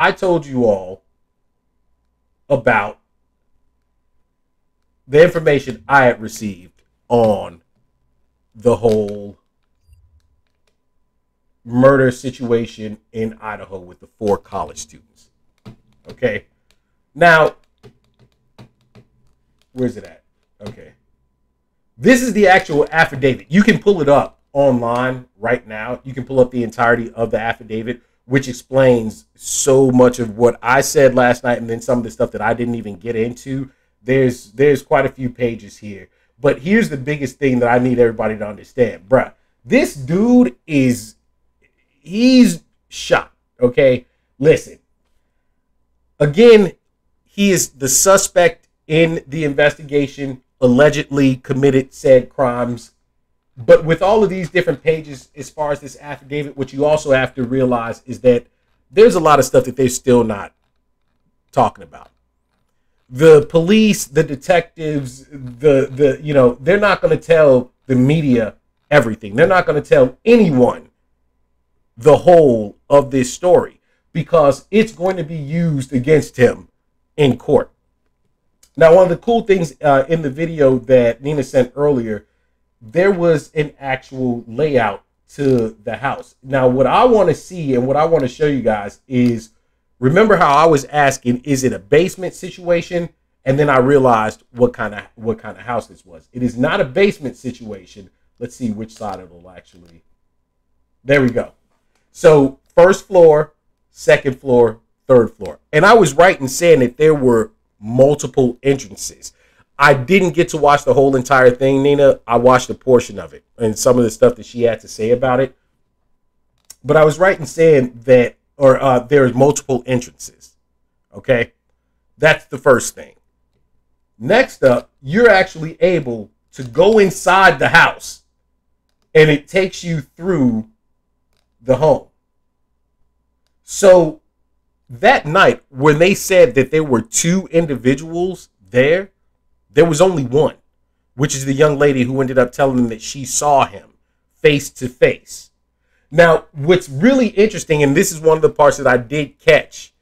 I told you all about the information I had received on the whole murder situation in Idaho with the 4 college students. Okay. Now, where's it at? Okay. This is the actual affidavit. You can pull it up online right now. You can pull up the entirety of the affidavit, which explains so much of what I said last night and then some of the stuff that I didn't even get into. There's quite a few pages here. But here's the biggest thing that I need everybody to understand. Bruh, this dude he's shot, okay? Listen. Again, he is the suspect in the investigation, allegedly committed said crimes. But with all of these different pages, as far as this affidavit, what you also have to realize is that there's a lot of stuff that they're still not talking about. The police, the detectives, they're not going to tell the media everything. They're not going to tell anyone the whole of this story because it's going to be used against him in court. Now, one of the cool things in the video that Nina sent earlier, there was an actual layout to the house. Now, what I want to see and what I want to show you guys is, remember how I was asking, is it a basement situation? And then I realized what kind of house this was. It is not a basement situation. Let's see which side it'll actually. There we go. So first floor, second floor, third floor. And I was right in saying that there were multiple entrances. I didn't get to watch the whole entire thing, Nina. I watched a portion of it and some of the stuff that she had to say about it. But I was right in saying that, there's multiple entrances. Okay, that's the first thing. Next up, you're actually able to go inside the house, and it takes you through the home. So that night, when they said that there were 2 individuals there, there was only one, which is the young lady who ended up telling them that she saw him face to face. Now, what's really interesting, and this is one of the parts that I did catch.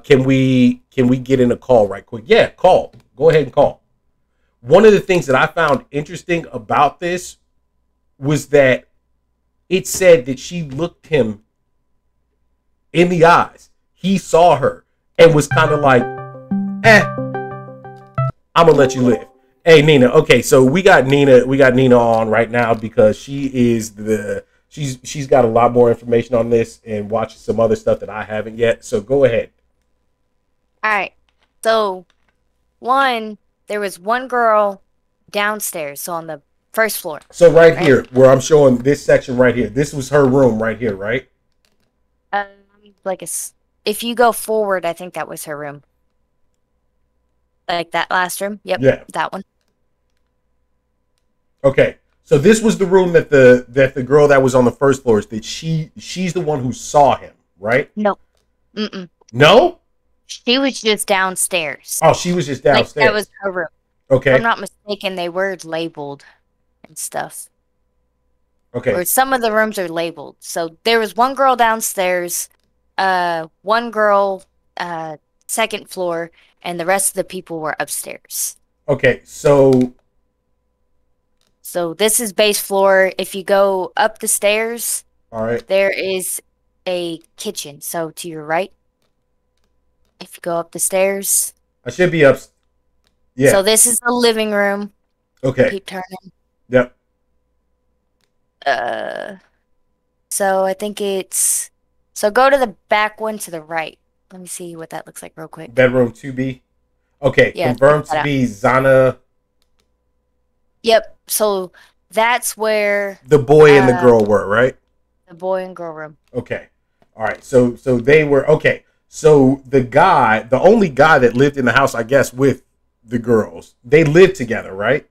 Can we get in a call right quick? Yeah, call. Go ahead and call. One of the things that I found interesting about this was that it said that she looked him in the eyes. He saw her and was kind of like, I'm gonna let you live. Hey, Nina. Okay, so we got Nina on right now because she's got a lot more information on this and watching some other stuff that I haven't yet. So go ahead. All right. So there was one girl downstairs, so on the first floor. So right here, where I'm showing this section right here, this was her room right here, right? If you go forward, I think that was her room. Like that last room. Yep. Yeah. That one. Okay. So this was the room that the girl that was on the first floor is that she's the one who saw him, right? No. Mm-mm. No? She was just downstairs. Oh, she was just downstairs. Like, that was her room. Okay. If I'm not mistaken, they were labeled and stuff. Okay. Or some of the rooms are labeled. So there was one girl downstairs, one girl second floor, and the rest of the people were upstairs. Okay, so this is base floor. If you go up the stairs, all right, there is a kitchen. So to your right, if you go up the stairs, I should be up. Yeah. So this is the living room. Okay. Keep turning. Yep. So I think it's go to the back one to the right. Let me see what that looks like real quick. Bedroom 2B. Okay, yeah, confirmed to be Zana. Yep. So that's where the boy and the girl were, right? The boy and girl room. Okay. All right. So they were okay. So the only guy that lived in the house, I guess, with the girls, they lived together, right?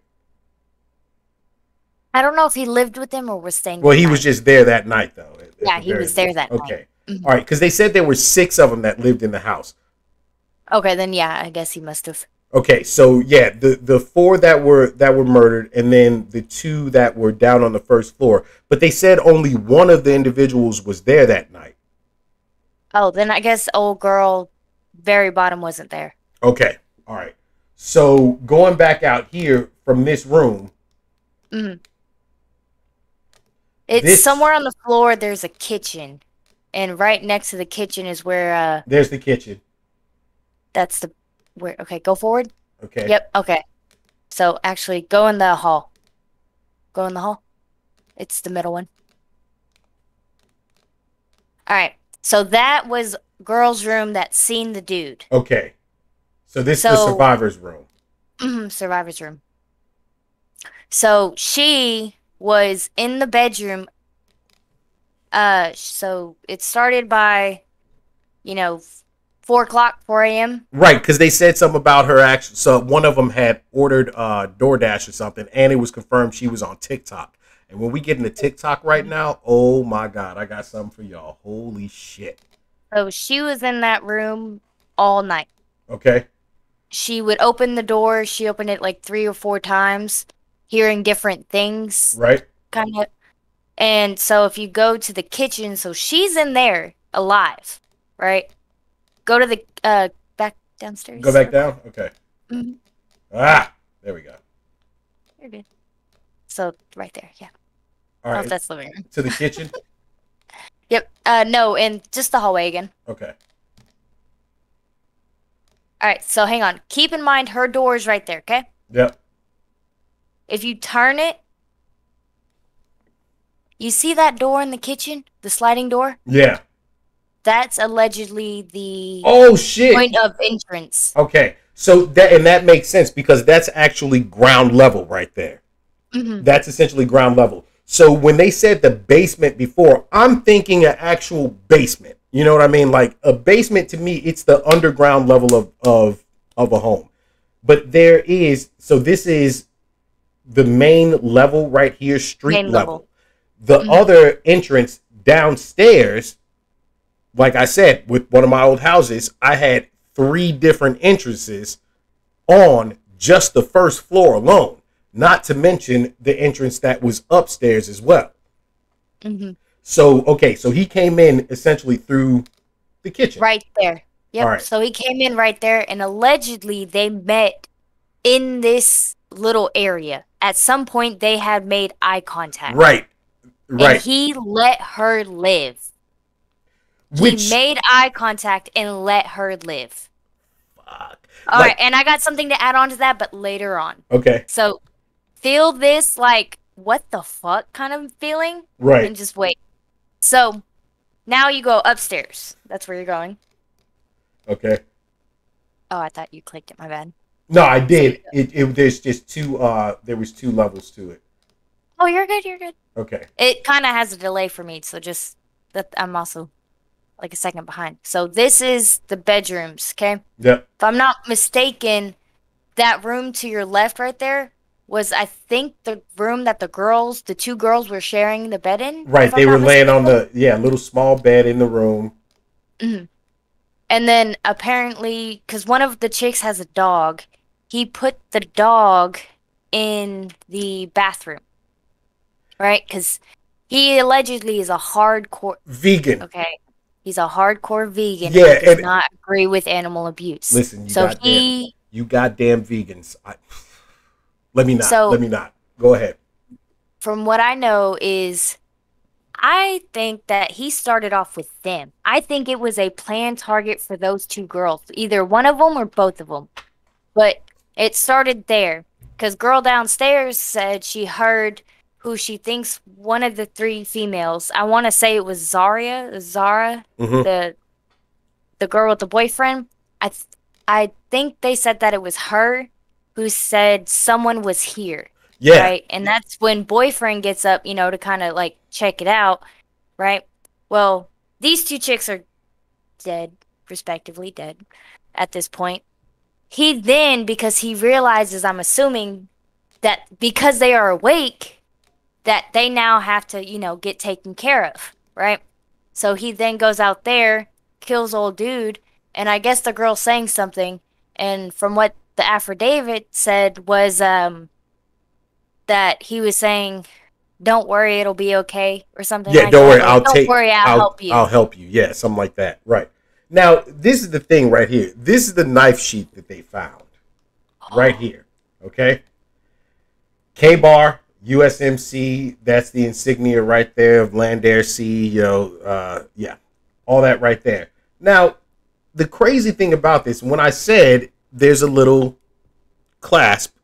I don't know if he lived with them or was staying. Well, he was just there that night, though. Yeah, he was there that night. Okay. Mm-hmm. All right, because they said there were 6 of them that lived in the house. Okay, then yeah, I guess he must have. Okay, so yeah, the 4 that were murdered, and then the 2 that were down on the first floor. But they said only one of the individuals was there that night. Oh, then I guess old girl, very bottom wasn't there. Okay. All right. So going back out here from this room, Mm. It's this somewhere on the floor. There's a kitchen, and right next to the kitchen is where there's the kitchen. that's the where. Okay, go forward. Okay. Yep. Okay. So actually, go in the hall. Go in the hall. It's the middle one. All right. So that was girl's room that seen the dude. Okay. So this is the So survivor's room. survivor's room. So she was in the bedroom. So it started by, 4 o'clock, 4 a.m. Right, because they said something about her action. So one of them had ordered DoorDash or something, and it was confirmed she was on TikTok. And when we get into TikTok right now, oh my God, I got something for y'all. Holy shit. So she was in that room all night. Okay. She would open the door. She opened it like 3 or 4 times, hearing different things, Right. kind of. And so if you go to the kitchen, so she's in there alive, right? Go to the back downstairs. Go back down. Okay. Mm-hmm. Ah, there we go. You're good. So right there, yeah. All I don't know right. if that's living room. To the kitchen. Yep. No, and just the hallway again. Okay. All right. So hang on. Keep in mind her door is right there. Okay. Yep. If you turn it, you see that door in the kitchen, the sliding door. Yeah. That's allegedly the Oh shit. point of entrance. Okay. So that makes sense because that's actually ground level right there. Mm-hmm. That's essentially ground level. So when they said the basement before, I'm thinking an actual basement. You know what I mean? Like a basement to me, it's the underground level of a home. But there is, so this is the main level right here, street Main level. The other entrance downstairs, like I said, with one of my old houses, I had 3 different entrances on just the first floor alone. Not to mention the entrance that was upstairs as well. Mm-hmm. So, okay, so he came in essentially through the kitchen. Right there. Yep. All right. So he came in right there, and allegedly they met in this little area. At some point, they had made eye contact. Right. Right. And he let her live. He made eye contact and let her live. Fuck. All right, and I got something to add on to that, but later on. Okay. So, feel this, like, what the fuck kind of feeling. Right. And just wait. So, now you go upstairs. That's where you're going. Okay. Oh, I thought you clicked it. My bad. No, I did. There's just 2, there was 2 levels to it. Oh, you're good. You're good. Okay. It kind of has a delay for me, so just that I'm also like a second behind. So this is the bedrooms, okay? Yep. If I'm not mistaken, that room to your left right there was, I think, the room that the 2 girls were sharing the bed in. Right, they were laying on the, little small bed in the room. Mm-hmm. And then apparently, because one of the chicks has a dog, he put the dog in the bathroom. Right? Because he allegedly is a hardcore vegan. Okay. He's a hardcore vegan. Yeah, and does not agree with animal abuse. Listen, you goddamn vegans. Let me not. Go ahead. From what I know is, I think that he started off with them. I think it was a planned target for those 2 girls. Either one of them or both of them. But it started there. Because girl downstairs said she heard who she thinks one of the 3 females. I want to say it was Zara, the girl with the boyfriend. I think they said that it was her who said someone was here. Yeah. Right? And that's when boyfriend gets up, to kind of like check it out, right? Well, these 2 chicks are dead, respectively dead at this point. He then, because he realizes, I'm assuming, that because they are awake, that they now have to, get taken care of, right? So he then goes out there, kills old dude, and I guess the girl's saying something, and from what the affidavit said was that he was saying don't worry, it'll be okay, or something Yeah, like don't that. worry, Like, don't worry, I'll help I'll you. help you. Yeah, something like that. Right. Now, this is the thing right here. This is the knife sheath that they found. Right here. Okay? K-Bar, USMC, that's the insignia right there of Land Air Sea, yeah. All that right there. Now, the crazy thing about this, when I said there's a little clasp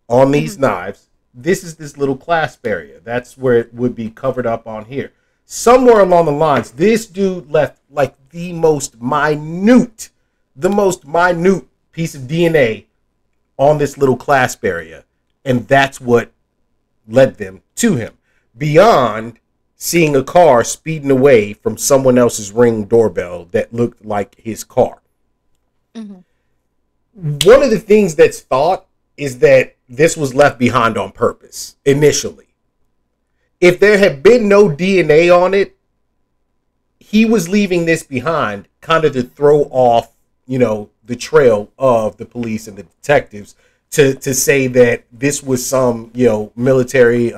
on these knives, this is this little clasp area. That's where it would be covered up on here. Somewhere along the lines, this dude left like the most minute piece of DNA on this little clasp area. And that's what led them to him. Beyond seeing a car speeding away from someone else's Ring doorbell that looked like his car. One of the things that's thought is that this was left behind on purpose initially. If there had been no DNA on it, he was leaving this behind kind of to throw off, the trail of the police and the detectives to say that this was some, military,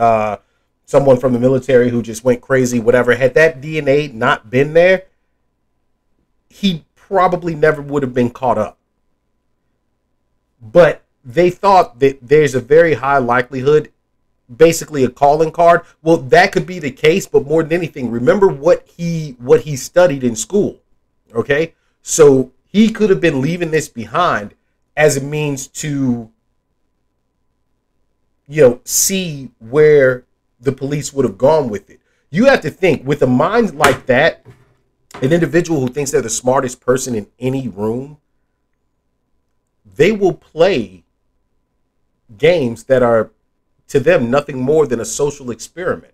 someone from the military who just went crazy, whatever. Had that DNA not been there, he probably never would have been caught up. But they thought that there's a very high likelihood, basically a calling card. Well, that could be the case, but more than anything, remember what he studied in school. Okay? So he could have been leaving this behind as a means to, see where the police would have gone with it. You have to think, with a mind like that, an individual who thinks they're the smartest person in any room, they will play games that are, to them, nothing more than a social experiment.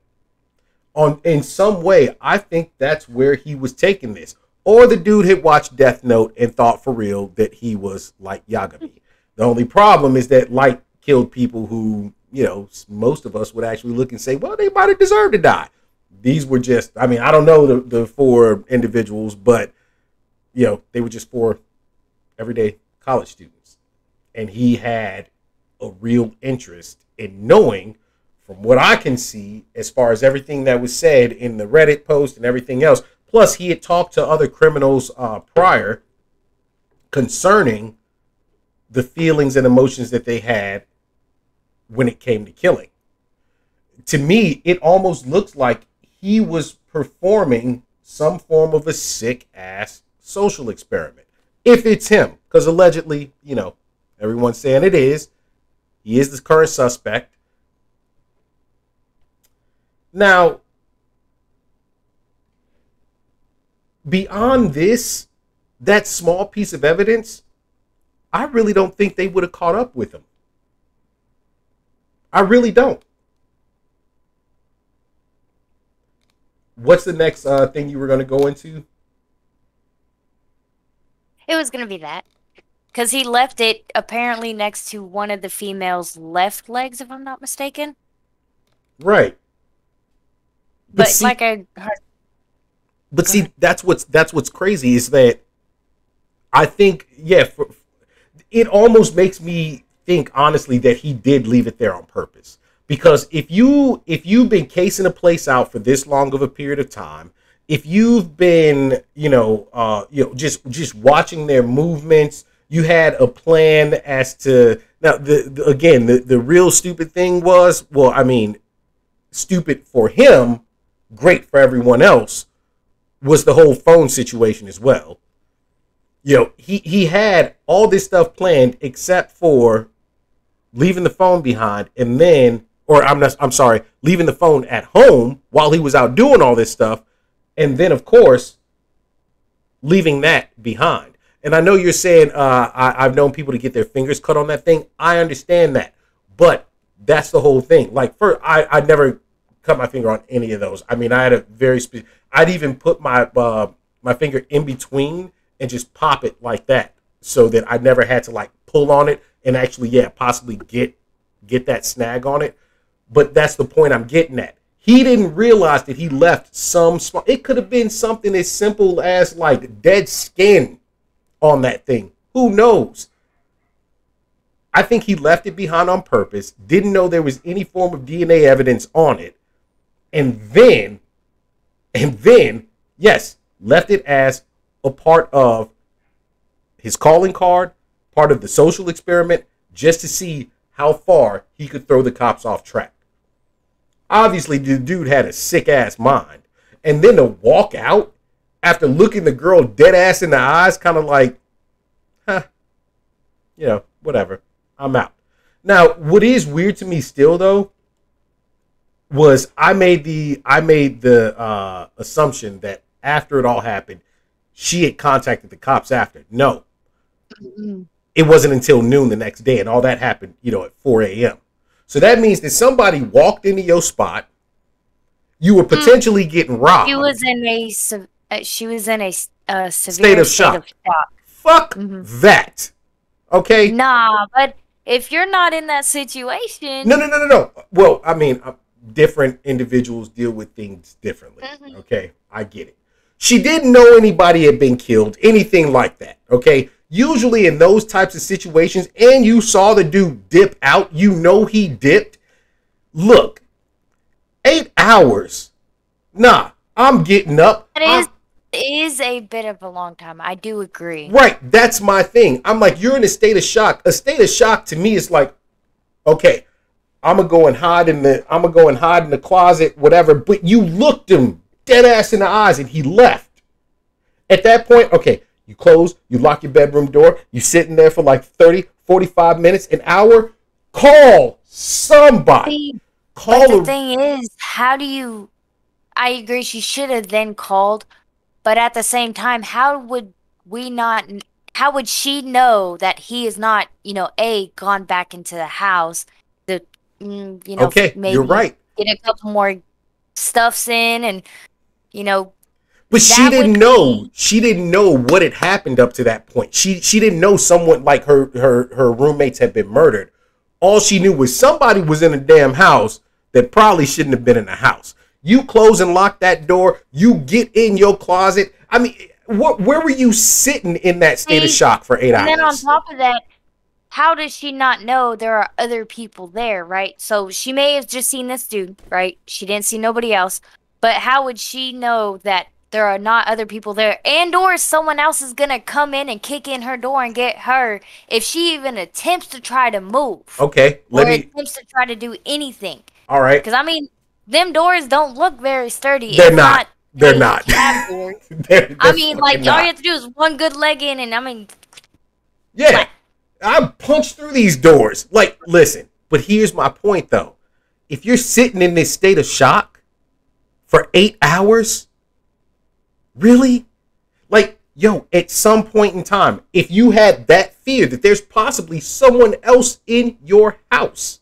In some way, I think that's where he was taking this. Or the dude had watched Death Note and thought for real that he was like Yagami. The only problem is that Light killed people who, most of us would actually look and say, well, they might have deserved to die. These were just, I don't know the four individuals, but, they were just four everyday college students. And he had a real interest in knowing, from what I can see, as far as everything that was said in the Reddit post and everything else. Plus, he had talked to other criminals prior concerning the feelings and emotions that they had when it came to killing. To me, it almost looks like he was performing some form of a sick-ass social experiment. If it's him, because allegedly, everyone's saying it is. He is the current suspect. Now, beyond this, that small piece of evidence, I really don't think they would have caught up with him. I really don't. What's the next thing you were going to go into? It was going to be that. Because he left it apparently next to one of the female's left legs, if I'm not mistaken. Right. But see, like I heard. But see, that's what's crazy is that I think, it almost makes me think honestly that he did leave it there on purpose. Because if you've been casing a place out for this long of a period of time, if you've been just watching their movements, you had a plan as to, now the real stupid thing was, stupid for him, great for everyone else, was the whole phone situation as well. He had all this stuff planned except for leaving the phone behind, and then, leaving the phone at home while he was out doing all this stuff, and then of course leaving that behind. And I know you're saying I've known people to get their fingers cut on that thing. I understand that, but that's the whole thing. Like, I never cut my finger on any of those. I had a very I'd even put my finger in between and just pop it like that, so that I never had to like pull on it and actually, possibly get that snag on it. But that's the point I'm getting at. He didn't realize that he left some small. It could have been something as simple as like dead skin on that thing. Who knows? I think he left it behind on purpose. Didn't know there was any form of DNA evidence on it. And then, yes, left it as a part of his calling card, part of the social experiment, just to see how far he could throw the cops off track. Obviously, the dude had a sick-ass mind. And then to walk out after looking the girl dead-ass in the eyes, kind of like, huh, you know, whatever, I'm out. Now, what is weird to me still, though, was I made the assumption that after it all happened, she had contacted the cops after. No. It wasn't until noon the next day, and all that happened, you know, at 4 a.m. So that means that somebody walked into your spot. You were potentially getting robbed. She was in a severe state of shock. Fuck that. Okay? Nah, but if you're not in that situation... No. Well, I mean, different individuals deal with things differently. Okay? I get it. She didn't know anybody had been killed, anything like that. Okay? Usually in those types of situations, and you saw the dude dip out, you know he dipped. Look, 8 hours. Nah, I'm getting up. It is a bit of a long time. I do agree. Right, that's my thing. I'm like, you're in a state of shock. A state of shock to me is like, okay, I'm gonna go and hide in the closet, whatever. But you looked him dead ass in the eyes, and he left. At that point, okay. You close, you lock your bedroom door, you sitting there for like 30, 45 minutes, an hour. Call somebody. But the thing is, how do you... I agree, she should have then called, but at the same time, how would she know that he is not, you know, gone back into the house, okay, maybe you're right. Get a couple more stuffs in and, you know... But she didn't know. She didn't know what had happened up to that point. She didn't know someone like her roommates had been murdered. All she knew was somebody was in a damn house that probably shouldn't have been in the house. You close and lock that door. You get in your closet. I mean, where were you sitting in that state of shock for 8 hours? And then on top of that, how does she not know there are other people there, right? So she may have just seen this dude, right? She didn't see nobody else. But how would she know that there are not other people there, and or someone else is gonna come in and kick in her door and get her if she even attempts to try to move? Okay, attempts to try to do anything. All right, because I mean, them doors don't look very sturdy. They're not. They're not. They're I mean, like all you have to do is one good leg in, and I mean, yeah, I punched through these doors. Like, listen, but here's my point though: if you're sitting in this state of shock for 8 hours. Really? Like, yo, at some point in time, if you had that fear that there's possibly someone else in your house,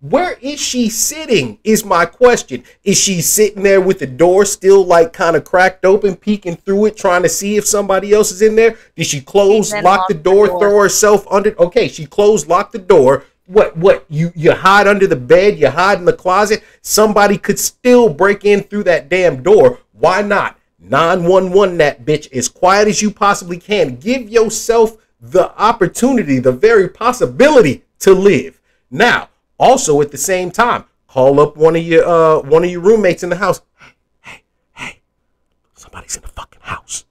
where is she sitting is my question. Is she sitting there with the door still like kind of cracked open, peeking through it, trying to see if somebody else is in there? Did she close, lock the door, throw herself under? Okay, she closed, locked the door. What? You hide under the bed, you hide in the closet. Somebody could still break in through that damn door. Why not? 911 that bitch as quiet as you possibly can. Give yourself the opportunity, the very possibility to live. Now, also at the same time, call up one of your roommates in the house. Hey, somebody's in the fucking house.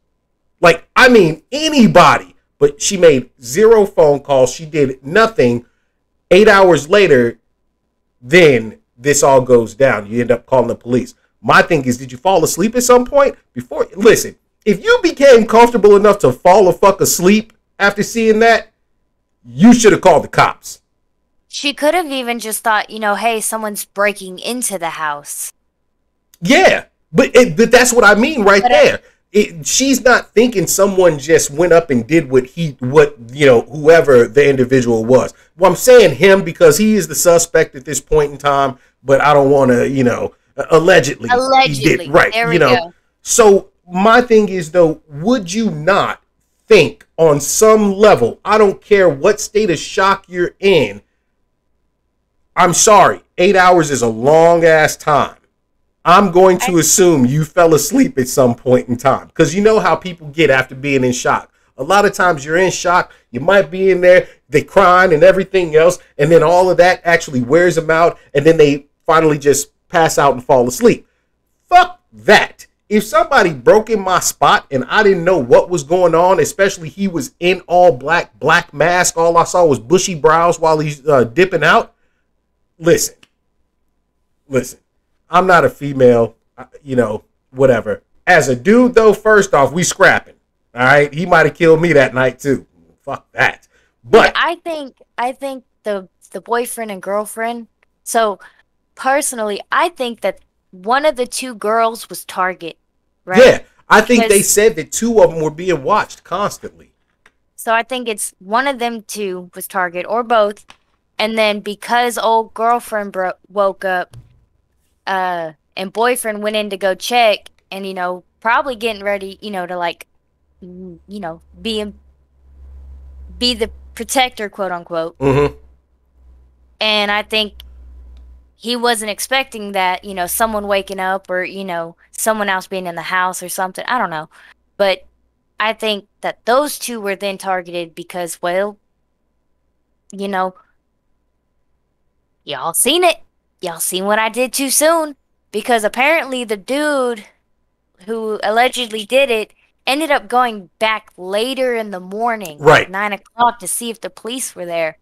Like, I mean, anybody. But she made 0 phone calls. She did nothing. 8 hours later, then this all goes down. You end up calling the police. My thing is, did you fall asleep at some point? Listen, if you became comfortable enough to fall the fuck asleep after seeing that, you should have called the cops. She could have even just thought, you know, hey, someone's breaking into the house. Yeah, but that's what I mean right there. She's not thinking someone just went up and did what whoever the individual was. Well, I'm saying him because he is the suspect at this point in time, but I don't want to, allegedly he did, right? There we go. So my thing is though, would you not think on some level, I don't care what state of shock you're in, I'm sorry, 8 hours is a long ass time. I'm going to assume you fell asleep at some point in time because you know how people get after being in shock. A lot of times you're in shock, you might be in there, they crying and everything else, and then all of that actually wears them out, and then they finally just pass out and fall asleep. Fuck that. If somebody broke in my spot and I didn't know what was going on, especially he was in all black mask, all I saw was bushy brows while he's dipping out. Listen, I'm not a female, whatever. As a dude, though, first off, we scrapping. All right, he might have killed me that night too. Fuck that. But I think the boyfriend and girlfriend. So personally, I think that one of the two girls was target, right? Yeah, I think they said that two of them were being watched constantly. So I think it's one of them two was target or both. And then because old girlfriend woke up, and boyfriend went in to go check and, probably getting ready, to like, be the protector, quote unquote. Mm-hmm. And I think he wasn't expecting that, someone waking up or, someone else being in the house or something. I don't know. But I think that those two were then targeted because, well, y'all seen it. Y'all seen what I did too soon. Because apparently the dude who allegedly did it ended up going back later in the morning, right, 9 o'clock, to see if the police were there.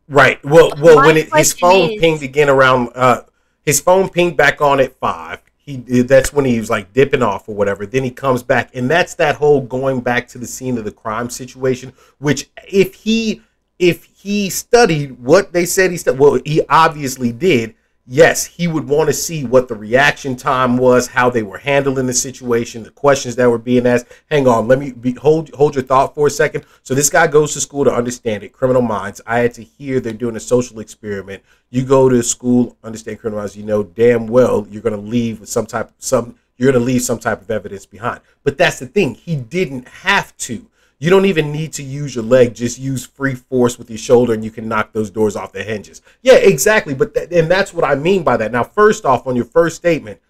Right. Well, when his phone pinged again around, his phone pinged back on at 5. That's when he was like dipping off or whatever. Then he comes back, and that's that whole going back to the scene of the crime situation. Which, if he studied what they said he studied, well, he obviously did. Yes, he would want to see what the reaction time was, how they were handling the situation, the questions that were being asked. Hang on, let me hold your thought for a second. So this guy goes to school to understand it, criminal minds. I had to hear they're doing a social experiment. You go to school, understand criminal minds, you know damn well you're going to leave with some type of evidence behind. But that's the thing, he didn't have to. You don't even need to use your leg. Just use free force with your shoulder and you can knock those doors off the hinges. Yeah, exactly. And that's what I mean by that. Now, first off, on your first statement,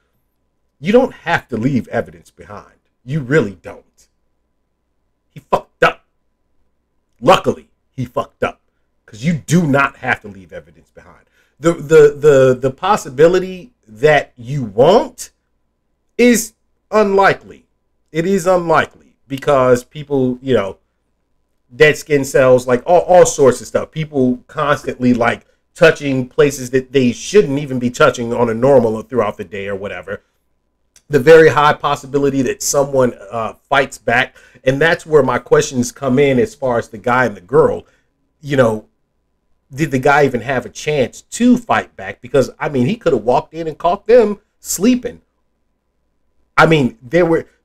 you don't have to leave evidence behind. You really don't. He fucked up. Luckily, he fucked up. Because you do not have to leave evidence behind. The possibility that you won't is unlikely. It is unlikely. Because people, dead skin cells, like all sorts of stuff. People constantly like touching places that they shouldn't even be touching on a normal or throughout the day or whatever. The very high possibility that someone fights back. And that's where my questions come in as far as the guy and the girl. Did the guy even have a chance to fight back? Because, he could have walked in and caught them sleeping.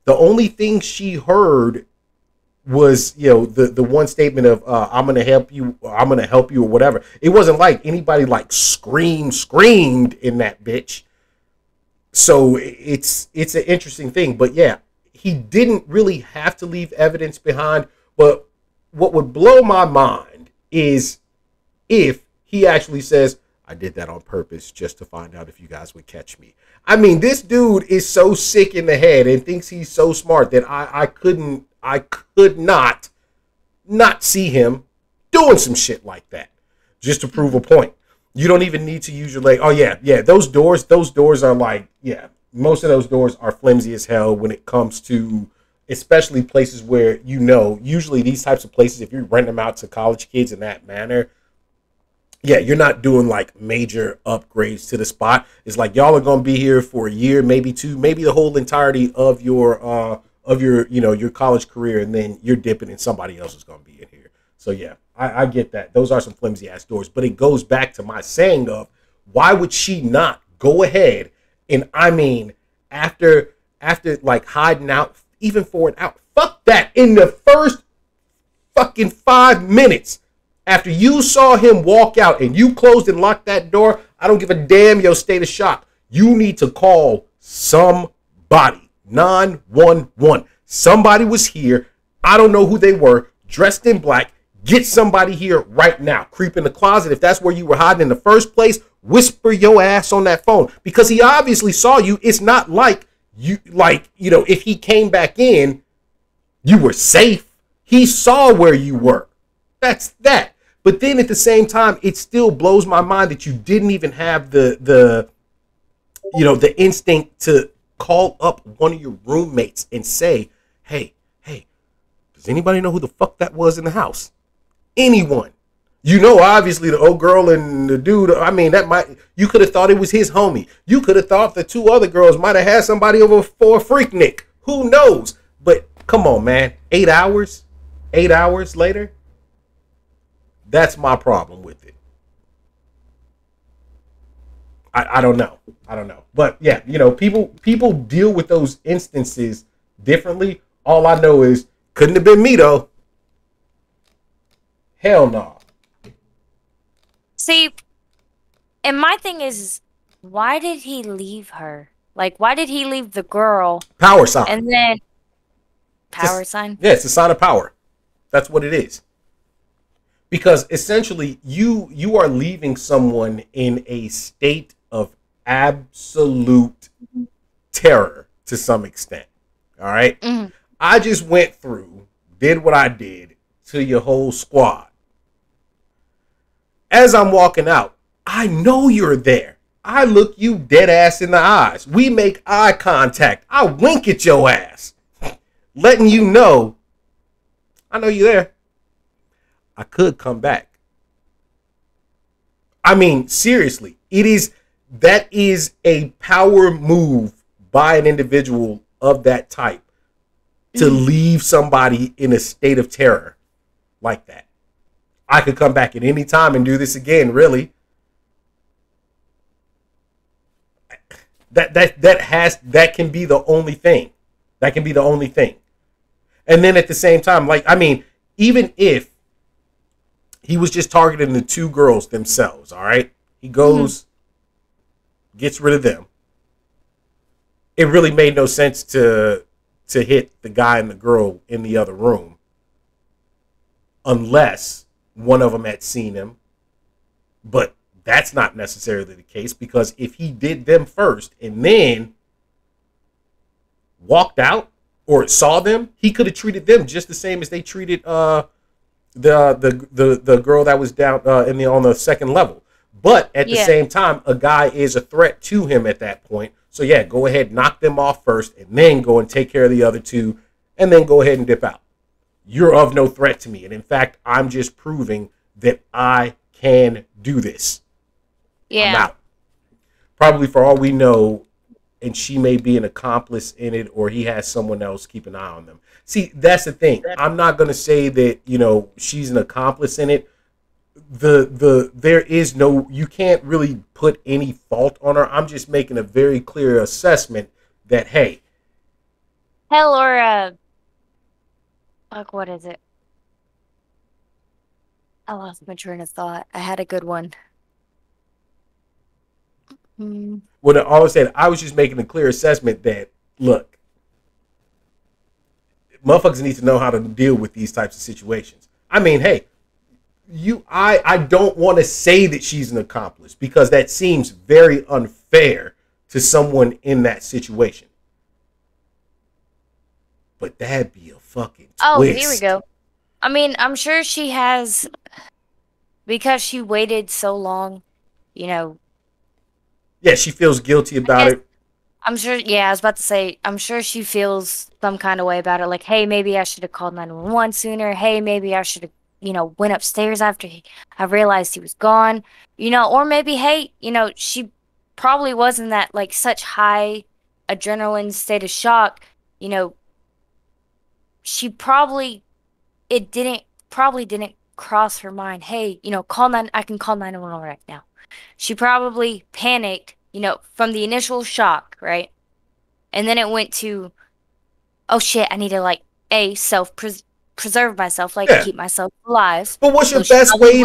The only thing she heard was, the one statement of, I'm going to help you, or whatever. It wasn't like anybody like screamed in that bitch. So it's an interesting thing. But yeah, he didn't really have to leave evidence behind. But what would blow my mind is if he actually says, I did that on purpose just to find out if you guys would catch me. This dude is so sick in the head and thinks he's so smart that I could not see him doing some shit like that just to prove a point. You don't even need to use your leg. Oh yeah. Those doors are like, yeah, most of those doors are flimsy as hell when it comes to, especially places where, usually these types of places, if you rent them out to college kids in that manner, yeah, you're not doing like major upgrades to the spot. It's like y'all are gonna be here for a year, maybe two, maybe the whole entirety of your your college career, and then you're dipping and somebody else is gonna be in here. So yeah, I get that. Those are some flimsy ass doors, but it goes back to my saying of why would she not go ahead and after like hiding out even for an hour, fuck that, in the first fucking 5 minutes. After you saw him walk out and you closed and locked that door, I don't give a damn your state of shock. You need to call somebody. 911. Somebody was here. I don't know who they were. Dressed in black. Get somebody here right now. Creep in the closet. If that's where you were hiding in the first place, whisper your ass on that phone. Because he obviously saw you. It's not like if he came back in, you were safe. He saw where you were. That's that. But then at the same time, it still blows my mind that you didn't even have the instinct to call up one of your roommates and say, hey, does anybody know who the fuck that was in the house? Anyone. You know, obviously the old girl and the dude, I mean, you could have thought it was his homie. You could have thought the two other girls might have had somebody over for a Freaknik. Who knows? But come on, man. 8 hours? 8 hours later? That's my problem with it. I don't know. But yeah, you know, people deal with those instances differently. All I know is, couldn't have been me though. Hell no. See, and my thing is, why did he leave her? Like, why did he leave the girl? Power sign. And then sign? Yeah, it's a sign of power. That's what it is. Because essentially, you are leaving someone in a state of absolute terror to some extent. All right? Mm-hmm. I just went through, did what I did to your whole squad. As I'm walking out, I know you're there. I look you dead ass in the eyes. We make eye contact. I wink at your ass, letting you know I know you're there. I could come back. I mean, seriously, that is a power move by an individual of that type to leave somebody in a state of terror like that. I could come back at any time and do this again, really. That can be the only thing. That can be the only thing. And then at the same time, like, I mean, even if he was just targeting the two girls themselves, all right? He goes, gets rid of them. It really made no sense to hit the guy and the girl in the other room unless one of them had seen him. But that's not necessarily the case, because if he did them first and then walked out or saw them, he could have treated them just the same as they treated the girl that was down on the second level. But at the same time, a guy is a threat to him at that point. So yeah, go ahead, knock them off first, and then go and take care of the other two, and then go ahead and dip out. You're of no threat to me. And in fact, I'm just proving that I can do this. Yeah. I'm out. Probably for all we know, and she may be an accomplice in it, or he has someone else keep an eye on them. See, that's the thing. I'm not going to say that, you know, she's an accomplice in it. There is no, you can't really put any fault on her. I'm just making a very clear assessment that, hey. Hell, or what is it? I lost my train of thought. I had a good one. Well, all I said, I was just making a clear assessment that, look, motherfuckers need to know how to deal with these types of situations. I mean, hey, I don't want to say that she's an accomplice, because that seems very unfair to someone in that situation. But that'd be a fucking twist. Oh, here we go. I mean, I'm sure she has, because she waited so long, you know. Yeah, she feels guilty about it. I'm sure, I was about to say, I'm sure she feels some kind of way about it. Like, hey, maybe I should have called 911 sooner. Hey, maybe I should have, went upstairs after I realized he was gone. Or maybe, hey, she probably was in that, like, such high adrenaline state of shock. She probably didn't cross her mind. Hey, I can call 911 right now. She probably panicked, from the initial shock, right? And then it went to, oh shit, I need to preserve myself, keep myself alive. But what's your best way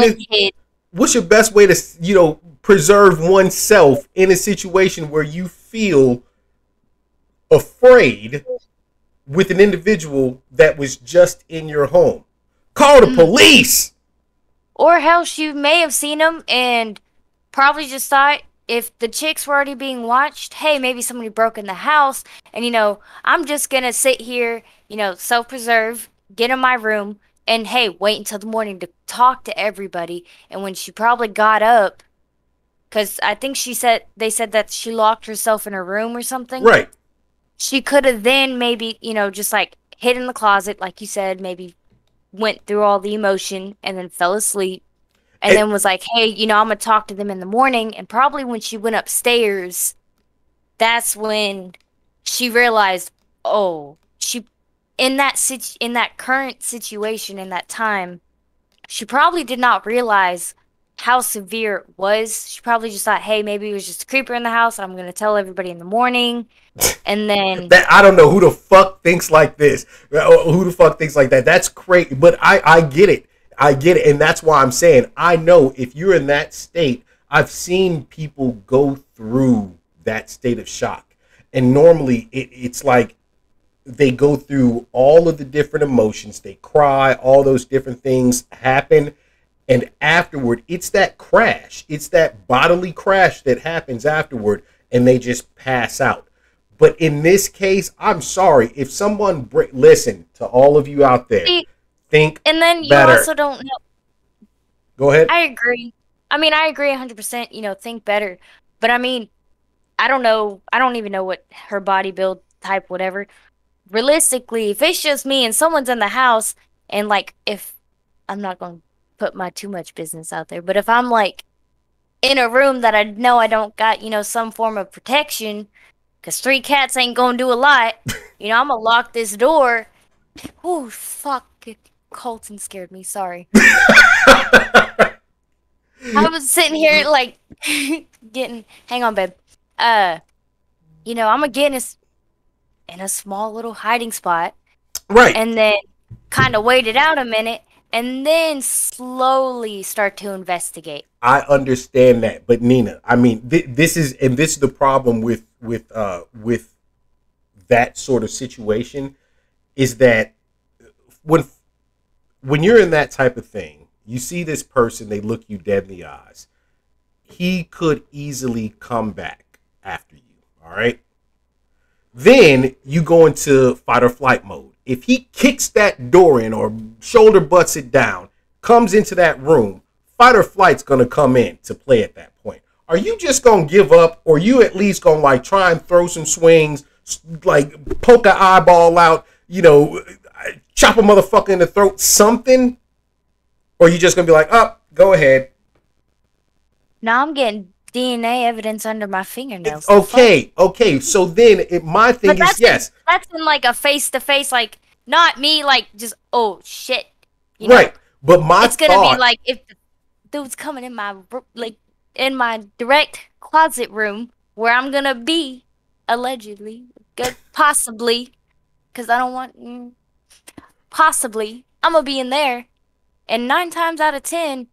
to preserve oneself in a situation where you feel afraid with an individual that was just in your home? Call the police. Or hell, she may have seen him and probably just thought, if the chicks were already being watched, hey, maybe somebody broke in the house, and, I'm just going to sit here, self-preserve, get in my room, and, hey, wait until the morning to talk to everybody. And when she probably got up, because I think they said that she locked herself in her room or something. Right. she could have then maybe, just like hid in the closet, like you said, maybe went through all the emotion and then fell asleep and then was like, hey, I'm going to talk to them in the morning. And probably when she went upstairs, that's when she realized, oh, she in that current situation, in that time, she probably did not realize how severe it was. She probably just thought, hey, maybe it was just a creeper in the house. I'm going to tell everybody in the morning. And then I don't know who the fuck thinks like this. Who the fuck thinks like that? That's crazy. But I get it. I get it. And that's why I'm saying, I know if you're in that state, I've seen people go through that state of shock. And normally it's like they go through all of the different emotions. They cry, all those different things happen. And afterward, it's that crash. It's that bodily crash that happens afterward, and they just pass out. But in this case, I'm sorry. If someone, listen to all of you out there, think and then you better. Also don't know. Go ahead. I agree. I agree 100%, think better. But I don't know. I don't even know what her body build type, whatever. Realistically, if it's just me and someone's in the house, and like, if I'm not going to put my too much business out there, but if I'm like in a room that I know I don't got, some form of protection, because 3 cats ain't going to do a lot, I'm going to lock this door. Oh, fuck. Colton scared me. Sorry. I was sitting here like hang on, babe. I'm going to get in a small little hiding spot. Right. And then kind of wait it out a minute and then slowly start to investigate. I understand that, but Nina, this is the problem with that sort of situation, is that when you're in that type of thing, you see this person, they look you dead in the eyes. He could easily come back after you. All right. Then you go into fight or flight mode. If he kicks that door in or shoulder butts it down, comes into that room, fight or flight's going to come in to play at that point. Are you just going to give up, or you at least going to like try and throw some swings, like poke an eyeball out, chop a motherfucker in the throat, something? Or are you just going to be like, oh, go ahead? Now I'm getting DNA evidence under my fingernails. Okay. So then my thing is, yes. That's in like a face-to-face, like, not me, like, just, oh, shit. Right. But it's going to be like if the dude's coming in my direct closet room where I'm going to be, allegedly, possibly, because I don't want, possibly, I'm going to be in there. And 9 times out of 10,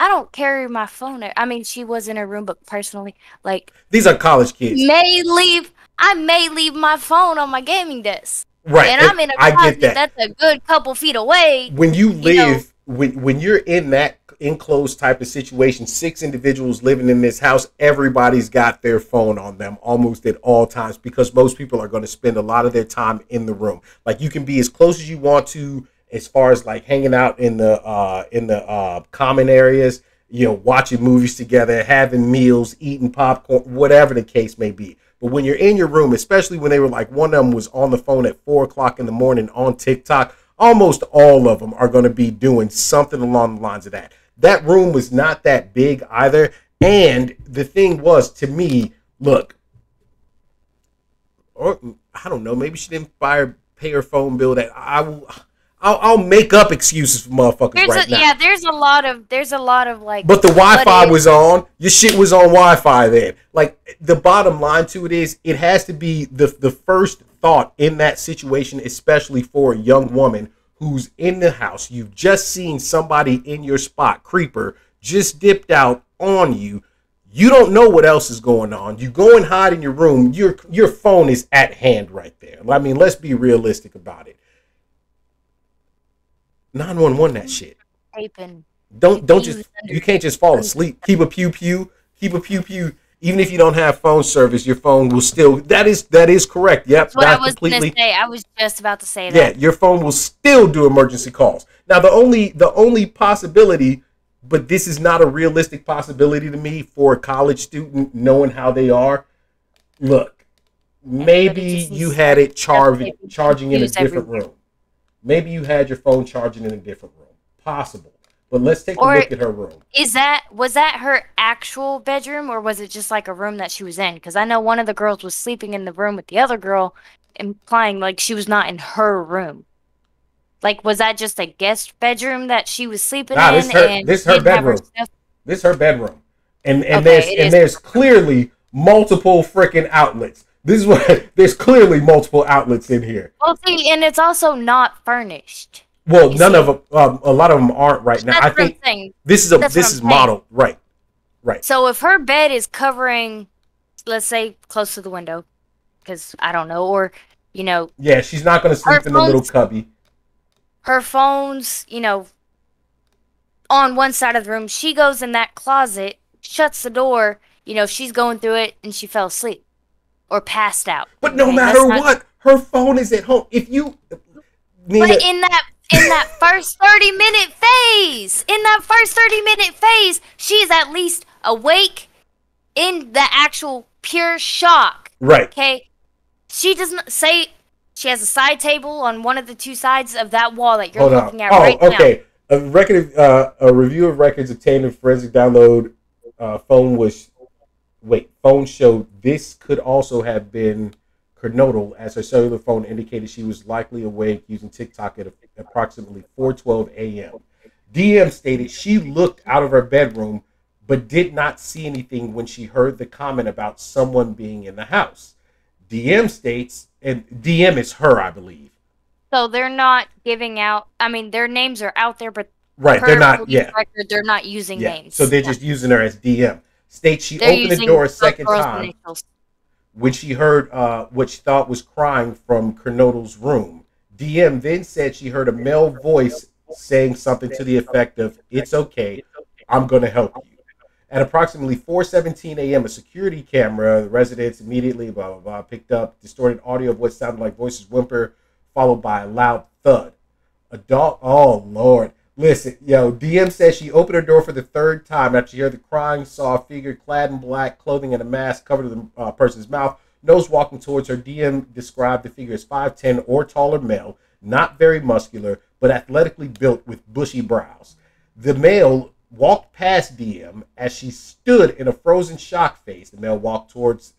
I don't carry my phone. She was in her room, but personally, like, these are college kids. I may leave my phone on my gaming desk. Right. And I'm in a closet that's a good couple feet away. When you live, when you're in that enclosed type of situation, 6 individuals living in this house, everybody's got their phone on them almost at all times, because most people are going to spend a lot of their time in the room. Like, you can be as close as you want to, as far as like hanging out in the common areas, watching movies together, having meals, eating popcorn, whatever the case may be. But when you're in your room, especially when they were like, one of them was on the phone at 4:00 in the morning on TikTok, almost all of them are going to be doing something along the lines of that. That room was not that big either. And the thing was, to me, look, or I don't know, maybe she didn't pay her phone bill. That I'll make up excuses for motherfuckers right now. Yeah, there's a lot of like. But the Wi-Fi was on. Your shit was on Wi-Fi then. Like, the bottom line to it is, it has to be the first thought in that situation, especially for a young woman who's in the house. You've just seen somebody in your spot, creeper, just dipped out on you. You don't know what else is going on. You go and hide in your room. Your phone is at hand right there. Let's be realistic about it. 911 that shit. Don't just, you can't just fall asleep. Keep a pew. Even if you don't have phone service, your phone will still, that is correct. Yep. That's what I was going to say. I was just about to say that. Yeah, your phone will still do emergency calls. Now, the only possibility, but this is not a realistic possibility to me for a college student knowing how they are. Look, maybe Everybody just needs you to had start it duct taping charging in a shoes different everywhere. room. Maybe you had your phone charging in a different room. Possible. But let's take a Or look at her room. was that her actual bedroom, or was it just like a room that she was in? Because I know one of the girls was sleeping in the room with the other girl, implying like she was not in her room. Like, was that just a guest bedroom that she was sleeping Nah, in and this she her didn't have her bedroom. stuff? This is her bedroom. And Okay, it is. there's clearly multiple freaking outlets. This is what there's clearly multiple outlets in here. Well, see, and it's also not furnished. Well, You none of see, them. A lot of them aren't right now. that's I what I'm think saying. this That's what I'm is saying. modeled right. Right. So if her bed is covering, let's say, close to the window, because I don't know, or you know, Yeah, she's not going to her sleep in the little cubby. phone's, on one side of the room. She goes in that closet, shuts the door. She's going through it, and she fell asleep or passed out. But no Okay, matter what, her phone is at home. If you, Nina, but in that first 30-minute phase, she is at least awake in the actual pure shock. right. Okay, she doesn't say she has a side table on one of the two sides of that wall that you're looking at right now. Okay. A review of records obtained in forensic download phone showed this could also have been Kernodle, as her cellular phone indicated she was likely awake using TikTok at approximately 4:12 a.m. DM stated she looked out of her bedroom but did not see anything when she heard the comment about someone being in the house. DM states, and DM is her, I believe. So they're not giving out. I mean, their names are out there, but Right, they're not. Yeah, record, they're not using names. So they're just using her as DM. States she They're opened the door a second girls' time initials. when she heard what she thought was crying from Kernodle's room. DM then said she heard a male voice saying something to the effect of, "It's okay, I'm going to help you." At approximately 4:17 a.m., a security camera, the residents immediately, blah, blah, blah, picked up distorted audio of what sounded like voices whimper, followed by a loud thud. A dog, oh, Lord. Listen, DM says she opened her door for the third time after she heard the crying, saw a figure clad in black clothing and a mask covered the person's mouth, nose walking towards her. DM described the figure as 5'10" or taller male, not very muscular, but athletically built with bushy brows. The male walked past DM as she stood in a frozen shock face. The male walked towards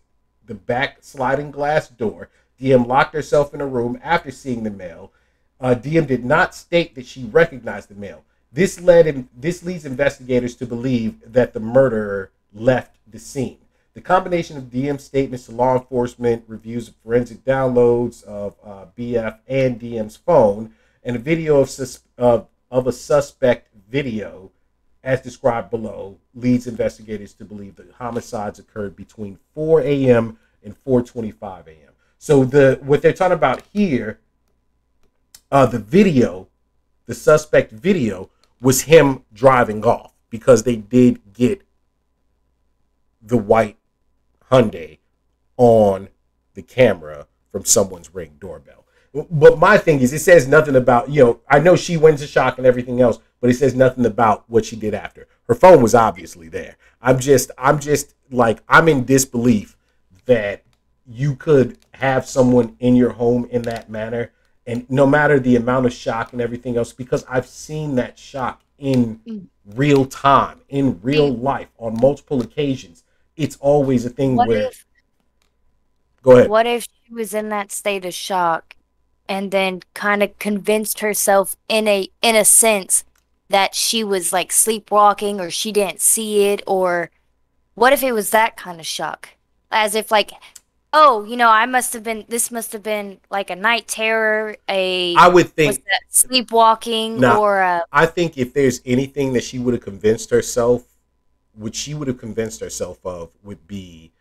the back sliding glass door. DM locked herself in a room after seeing the male. DM did not state that she recognized the male. This leads investigators to believe that the murderer left the scene. The combination of DM's statements to law enforcement, reviews of forensic downloads of BF and DM's phone, and a video of a suspect video, as described below, leads investigators to believe the homicides occurred between 4 a.m. and 4:25 a.m. So what they're talking about here, the suspect video, was him driving off, because they did get the white Hyundai on the camera from someone's Ring doorbell. But my thing is, it says nothing about, I know she went into shock and everything else, but it says nothing about what she did after. Her phone was obviously there. I'm just like, I'm in disbelief that you could have someone in your home in that manner, and no matter the amount of shock and everything else, because I've seen that shock in real time, in real life, on multiple occasions. It's always a thing Go ahead. What if she was in that state of shock and then kind of convinced herself in a sense that she was like sleepwalking, or she didn't see it? Or what if it was that kind of shock? As if like, oh, this must have been like a night terror, I would think sleepwalking, or I think if there's anything that she would have convinced herself, what she would have convinced herself of would be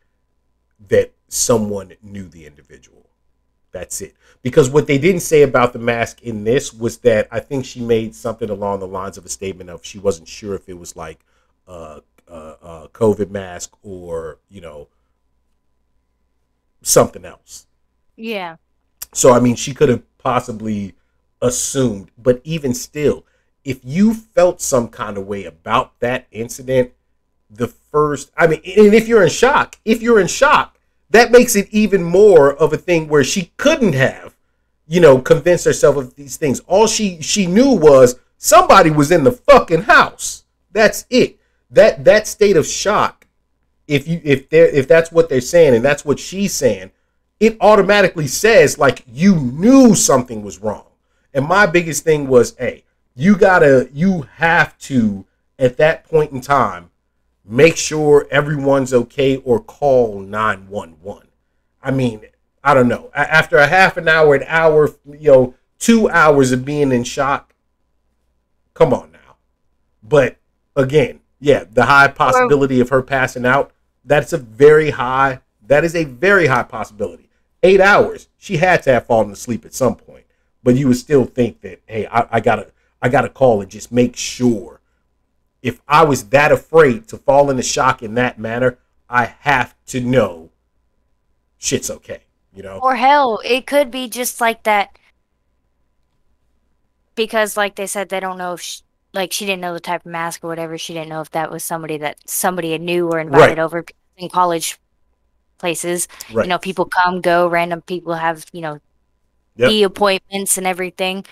that someone knew the individual. That's it. Because what they didn't say about the mask in this was that I think she made something along the lines of a statement of she wasn't sure if it was like a COVID mask or, something else. Yeah. So, I mean, she could have possibly assumed, but even still, if you felt some kind of way about that incident, and if you're in shock, that makes it even more of a thing where she couldn't have, convinced herself of these things. All she knew was somebody was in the fucking house. That's it. That state of shock, if that's what they're saying and that's what she's saying, it automatically says like you knew something was wrong. And my biggest thing was, hey, you have to at that point in time make sure everyone's okay or call 911. I mean, I don't know. After a half an hour, 2 hours of being in shock, come on now. But again, yeah, the high possibility of her passing out, that is a very high possibility. 8 hours, she had to have fallen asleep at some point. But you would still think that, hey, I gotta call and just make sure. If I was that afraid to fall into shock in that manner, I have to know shit's okay, Or hell, it could be just like that. Because like they said, they don't know if she didn't know the type of mask or whatever. She didn't know if that was somebody knew or invited over in college places. Right. People come, go, random people have, the appointments and everything.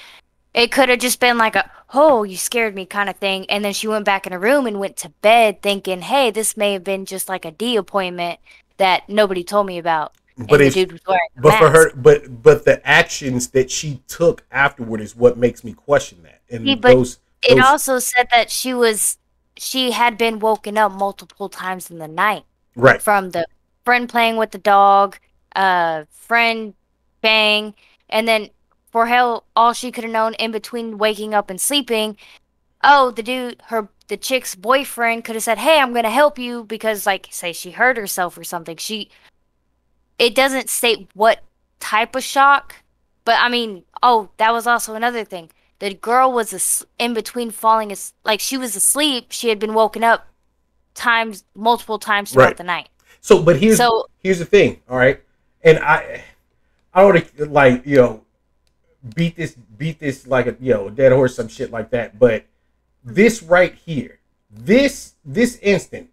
It could have just been like oh, you scared me kind of thing. And then she went back in her room and went to bed thinking, hey, this may have been just like a D appointment that nobody told me about. But the dude was wearing a mask. For her, but the actions that she took afterward is what makes me question that. And it also said that she had been woken up multiple times in the night. Right. From the friend playing with the dog, friend bang, and then for hell, all she could have known in between waking up and sleeping, the chick's boyfriend could have said, hey, I'm going to help you because, like, say she hurt herself or something. It doesn't state what type of shock, but, I mean, that was also another thing. The girl was in between falling, she was asleep. She had been woken up multiple times throughout the night. So, but here's the thing, all right? And I don't want to, beat this like a dead horse, some shit like that. But this right here, this instant,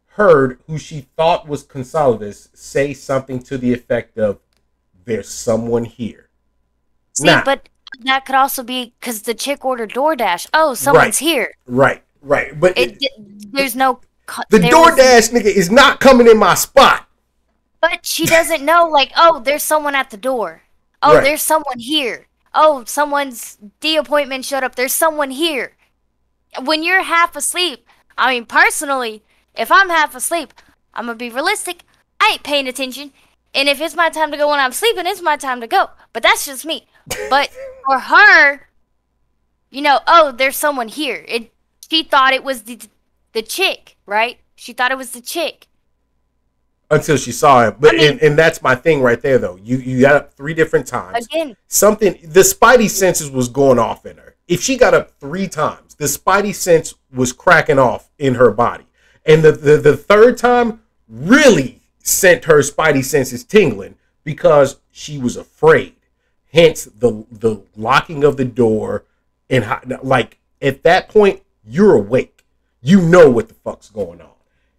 heard who she thought was Consalves say something to the effect of, "There's someone here." See, but that could also be because the chick ordered DoorDash. Oh, someone's here. Right. But there's no. The DoorDash nigga is not coming in my spot. But she doesn't know, there's someone at the door. Oh, there's someone here. Oh, someone's D appointment showed up. There's someone here. When you're half asleep, I mean, personally, if I'm half asleep, I'm going to be realistic. I ain't paying attention. And if it's my time to go when I'm sleeping, it's my time to go. But that's just me. But for her, there's someone here. She thought it was the chick, right? She thought it was the chick. Until she saw him. But and that's my thing right there, though. You got up 3 different times. Again. The spidey senses was going off in her. If she got up 3 times, the spidey sense was cracking off in her body. And the third time really sent her spidey senses tingling because she was afraid. Hence the locking of the door. And at that point, you're awake. You know what the fuck's going on.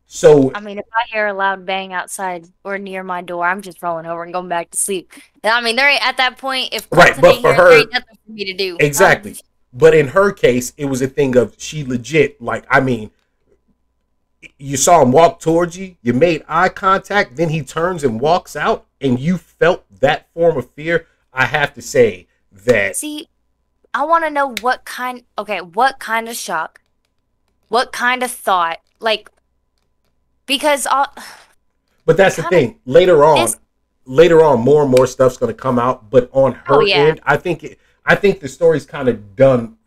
So I mean, if I hear a loud bang outside or near my door, I'm just rolling over and going back to sleep. I mean, there ain't at that point. If but for her, there ain't nothing for me to do. Exactly. But in her case, it was a thing of she legit. You saw him walk towards you. You made eye contact. Then he turns and walks out, and you felt that form of fear. I have to say that. See, I want to know what kind of shock, what kind of thought, because but that's the thing. Later on, more and more stuff's going to come out. But on her end, I think the story's kind of done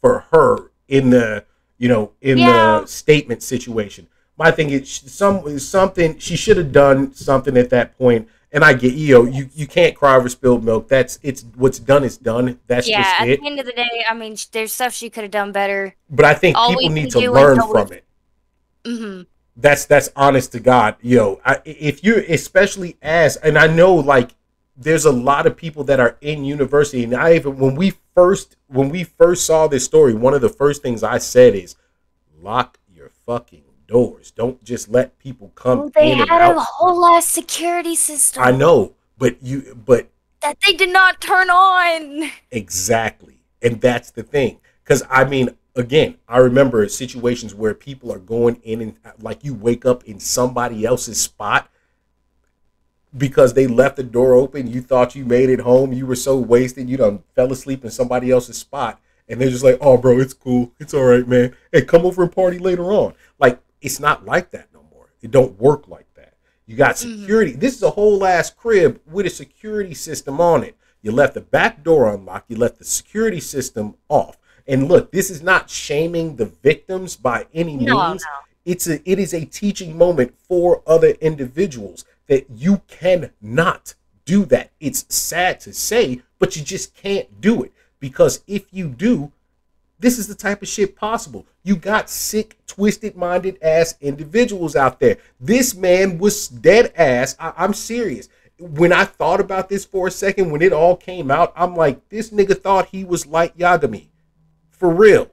for her in the the statement situation. My thing is something she should have done something at that point. And I get you can't cry over spilled milk. It's what's done is done. That's just it. At the end of the day, I mean, there's stuff she could have done better. But I think people need to learn from it. Mm-hmm. That's honest to God, if you're especially and I know there's a lot of people that are in university, and when we first saw this story, one of the first things I said is lock your fucking doors. Don't just let people come Well, they in and had out. a whole ass security system. I know, but that they did not turn on. exactly. And that's the thing. Because, I mean, again, I remember situations where people are going in and like you wake up in somebody else's spot because they left the door open. You thought you made it home. You were so wasted. You done fell asleep in somebody else's spot. And they're just like, oh, bro, it's cool. It's all right, man. Hey, come over and party later on. Like, it's not like that no more. It don't work like that. You got security. This is a whole ass crib with a security system on it. You left the back door unlocked. You left the security system off. And look, this is not shaming the victims by any means. No. It is a teaching moment for other individuals that you cannot do that. It's sad to say, but you just can't do it. Because if you do, this is the type of shit possible. You got sick, twisted-minded ass individuals out there. This man was dead ass. I'm serious. When I thought about this for a second, when it all came out, I'm like, this nigga thought he was like Yagami. For real.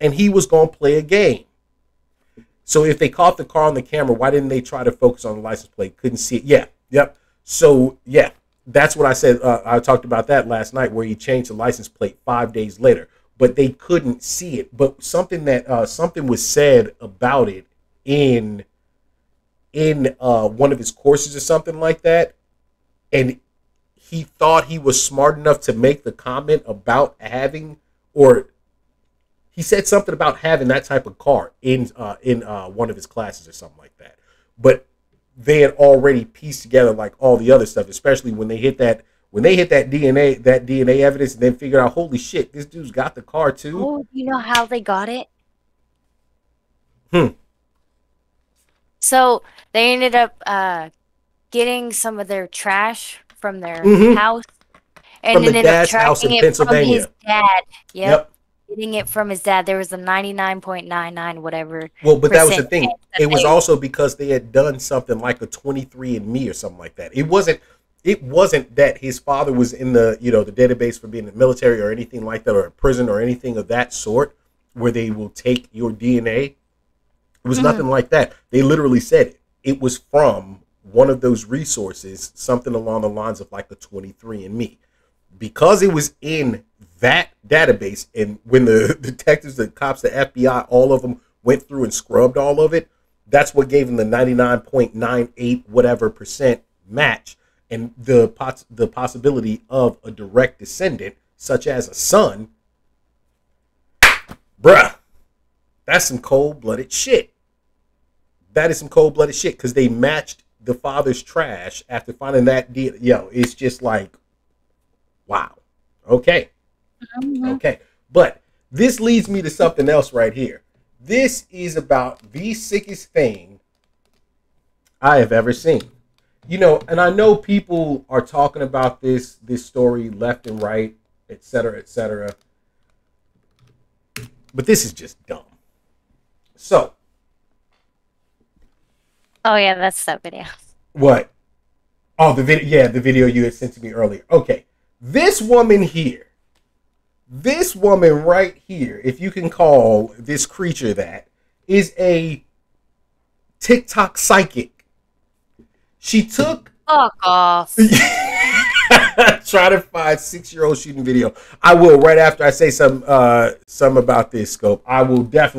And he was going to play a game. So if they caught the car on the camera, why didn't they try to focus on the license plate? Couldn't see it. Yeah. Yep. So, yeah. That's what I said. I talked about that last night where he changed the license plate 5 days later. But they couldn't see it. But something was said about it in one of his courses or something like that. And he thought he was smart enough to make the comment about having, or he said something about having that type of car in one of his classes or something like that. But they had already pieced together like all the other stuff, especially when they hit that DNA evidence, and then figured out, holy shit, this dude's got the car too. Oh, you know how they got it? So they ended up getting some of their trash from their house, and from the ended dad's up house in tracking it from Pennsylvania. his dad. Yep. Getting it from his dad. There was a 99.99 whatever. Well, but that was the thing. that It was they- also because they had done something like a 23andMe or something like that. It wasn't that his father was in the database for being in the military or anything like that, or a prison or anything of that sort, where they will take your DNA. It was nothing like that. They literally said it was from one of those resources, something along the lines of like a 23andMe. Because it was in that database, and when the detectives, the cops, the FBI, all of them went through and scrubbed all of it, that's what gave them the 99.98 whatever percent match, and the possibility of a direct descendant, such as a son. Bruh, that's some cold-blooded shit. That is some cold-blooded shit, because they matched the father's trash after finding that deal. Yo, it's just like, wow. Okay. Okay. But this leads me to something else right here. This is about the sickest thing I have ever seen. And I know people are talking about this story left and right, et cetera, et cetera. But this is just dumb. So. Oh, yeah, that's that video. What? Oh, the video. Yeah, the video you had sent to me earlier. Okay. This woman right here, if you can call this creature that, is a TikTok psychic. She took... Fuck off. Try to find 6-year-old shooting video. I will right after I say some about this, Scope. I will definitely